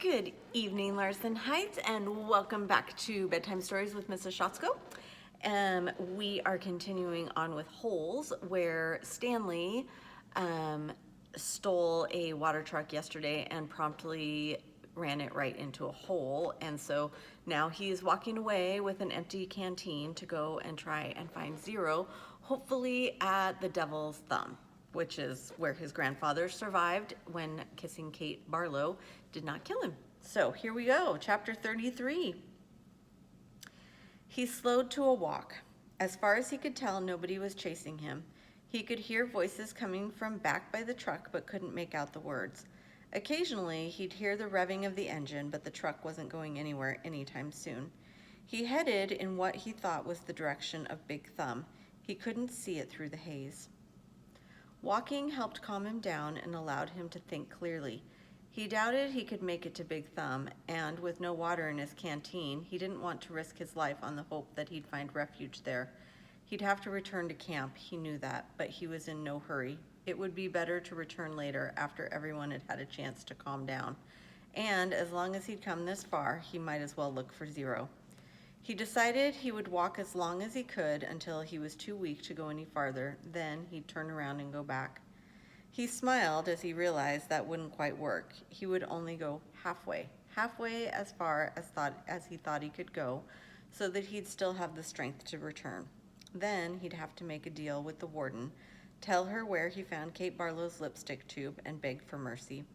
Good evening, Larson Heights, and welcome back to Bedtime Stories with Mrs. Schatzko. We are continuing on with Holes, where Stanley stole a water truck yesterday and promptly ran it right into a hole. And so now he's walking away with an empty canteen to go and try and find Zero, hopefully at the Devil's Thumb, which is where his grandfather survived when kissing Kate Barlow did not kill him. So here we go, chapter 33. He slowed to a walk. As far as he could tell, nobody was chasing him. He could hear voices coming from back by the truck, but couldn't make out the words. Occasionally, he'd hear the revving of the engine, but the truck wasn't going anywhere anytime soon. He headed in what he thought was the direction of Big Thumb. He couldn't see it through the haze. Walking helped calm him down and allowed him to think clearly. He doubted he could make it to Big Thumb, and with no water in his canteen, he didn't want to risk his life on the hope that he'd find refuge there. He'd have to return to camp, he knew that, but he was in no hurry. It would be better to return later after everyone had had a chance to calm down. And as long as he'd come this far, he might as well look for Zero. He decided he would walk as long as he could until he was too weak to go any farther. Then he'd turn around and go back. He smiled as he realized that wouldn't quite work. He would only go halfway as far as he thought he could go, so that he'd still have the strength to return. Then he'd have to make a deal with the warden, tell her where he found Kate Barlow's lipstick tube, and beg for mercy.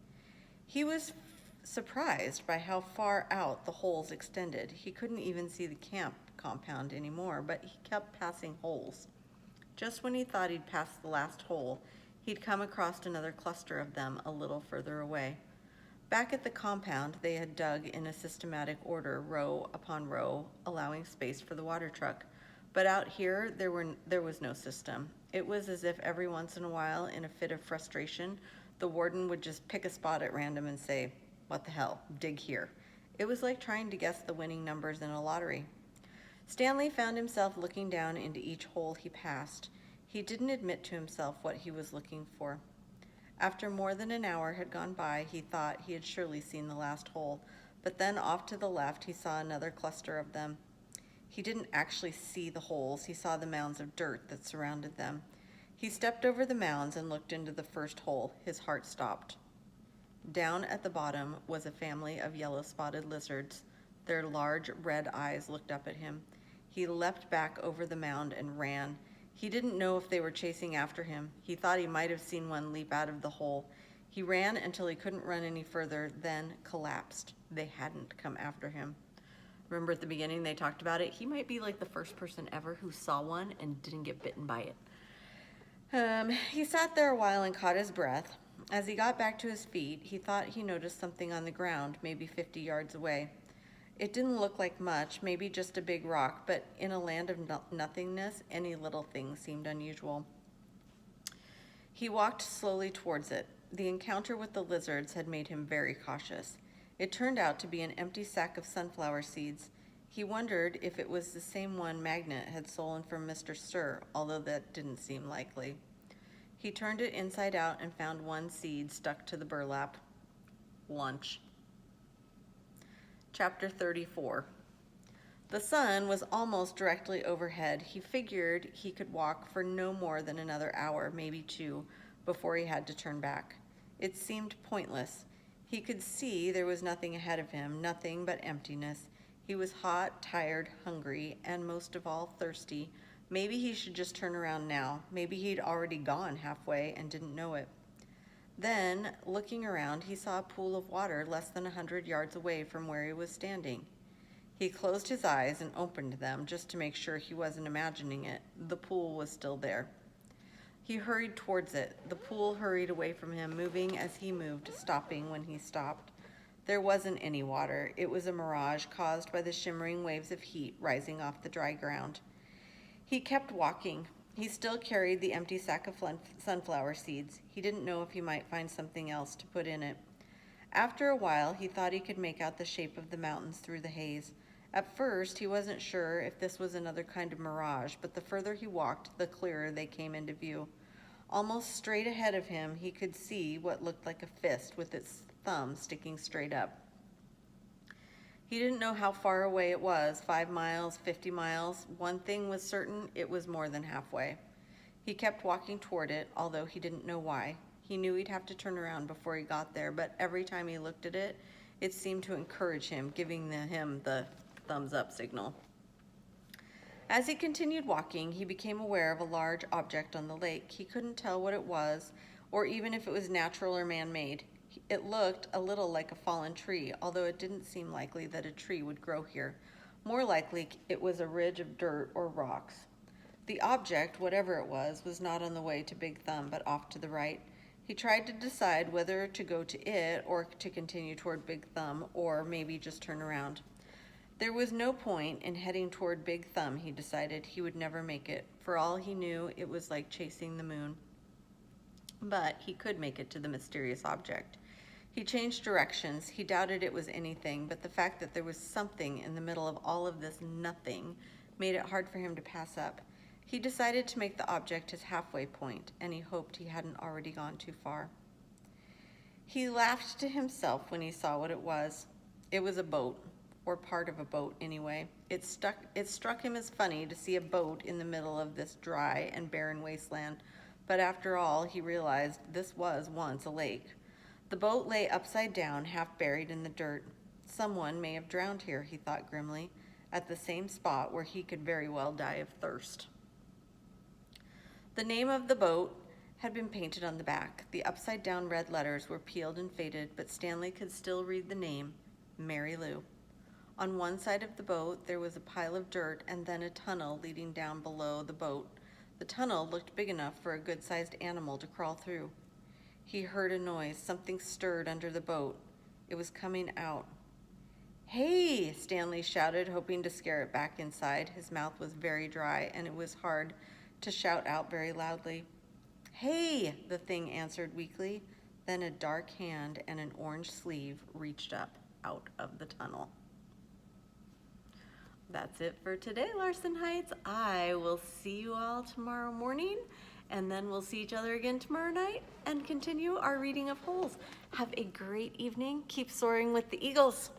He was surprised by how far out the holes extended. He couldn't even see the camp compound anymore, but he kept passing holes. Just when he thought he'd passed the last hole, he'd come across another cluster of them a little further away. Back at the compound, they had dug in a systematic order, row upon row, allowing space for the water truck. But out here, there was no system. It was as if every once in a while, in a fit of frustration, the warden would just pick a spot at random and say, "What the hell, dig here." It was like trying to guess the winning numbers in a lottery. Stanley found himself looking down into each hole he passed. He didn't admit to himself what he was looking for. After more than an hour had gone by, he thought he had surely seen the last hole, but then off to the left he saw another cluster of them. He didn't actually see the holes, he saw the mounds of dirt that surrounded them. He stepped over the mounds and looked into the first hole. His heart stopped. Down at the bottom was a family of yellow-spotted lizards. Their large red eyes looked up at him. He leapt back over the mound and ran. He didn't know if they were chasing after him. He thought he might have seen one leap out of the hole. He ran until he couldn't run any further, then collapsed. They hadn't come after him. Remember at the beginning they talked about it? He might be like the first person ever who saw one and didn't get bitten by it. He sat there a while and caught his breath. As he got back to his feet, he thought he noticed something on the ground, maybe 50 yards away. It didn't look like much, maybe just a big rock, but in a land of nothingness, any little thing seemed unusual. He walked slowly towards it. The encounter with the lizards had made him very cautious. It turned out to be an empty sack of sunflower seeds. He wondered if it was the same one Magnet had stolen from Mr. Sir, although that didn't seem likely. He turned it inside out and found one seed stuck to the burlap. Lunch. Chapter 34. The sun was almost directly overhead. He figured he could walk for no more than another hour, maybe 2, before he had to turn back. It seemed pointless. He could see there was nothing ahead of him, nothing but emptiness. He was hot, tired, hungry, and most of all, thirsty. Maybe he should just turn around now. Maybe he'd already gone halfway and didn't know it. Then, looking around, he saw a pool of water less than 100 yards away from where he was standing. He closed his eyes and opened them just to make sure he wasn't imagining it. The pool was still there. He hurried towards it. The pool hurried away from him, moving as he moved, stopping when he stopped. There wasn't any water. It was a mirage caused by the shimmering waves of heat rising off the dry ground. He kept walking. He still carried the empty sack of sunflower seeds. He didn't know if he might find something else to put in it. After a while, he thought he could make out the shape of the mountains through the haze. At first, he wasn't sure if this was another kind of mirage, but the further he walked, the clearer they came into view. Almost straight ahead of him, he could see what looked like a fist with its thumb sticking straight up. He didn't know how far away it was, 5 miles, 50 miles. One thing was certain, it was more than halfway. He kept walking toward it, although he didn't know why. He knew he'd have to turn around before he got there, but every time he looked at it, it seemed to encourage him, giving him the thumbs up signal. As he continued walking, he became aware of a large object on the lake. He couldn't tell what it was, or even if it was natural or man-made. It looked a little like a fallen tree, although it didn't seem likely that a tree would grow here. More likely, it was a ridge of dirt or rocks. The object, whatever it was not on the way to Big Thumb, but off to the right. He tried to decide whether to go to it or to continue toward Big Thumb, or maybe just turn around. There was no point in heading toward Big Thumb, he decided. He would never make it. For all he knew, it was like chasing the moon. But he could make it to the mysterious object. He changed directions. He doubted it was anything, but the fact that there was something in the middle of all of this nothing made it hard for him to pass up. He decided to make the object his halfway point, and he hoped he hadn't already gone too far. He laughed to himself when he saw what it was. It was a boat, or part of a boat anyway. It struck him as funny to see a boat in the middle of this dry and barren wasteland, but after all, he realized this was once a lake. The boat lay upside down, half buried in the dirt. Someone may have drowned here, he thought grimly, at the same spot where he could very well die of thirst. The name of the boat had been painted on the back. The upside-down red letters were peeled and faded, but Stanley could still read the name, Mary Lou. On one side of the boat, there was a pile of dirt and then a tunnel leading down below the boat. The tunnel looked big enough for a good-sized animal to crawl through. He heard a noise. Something stirred under the boat. It was coming out. "Hey!" Stanley shouted, hoping to scare it back inside. His mouth was very dry, and it was hard to shout out very loudly. "Hey!" the thing answered weakly. Then a dark hand and an orange sleeve reached up out of the tunnel. That's it for today, Larson Heights. I will see you all tomorrow morning, and then we'll see each other again tomorrow night and continue our reading of Holes. Have a great evening. Keep soaring with the eagles.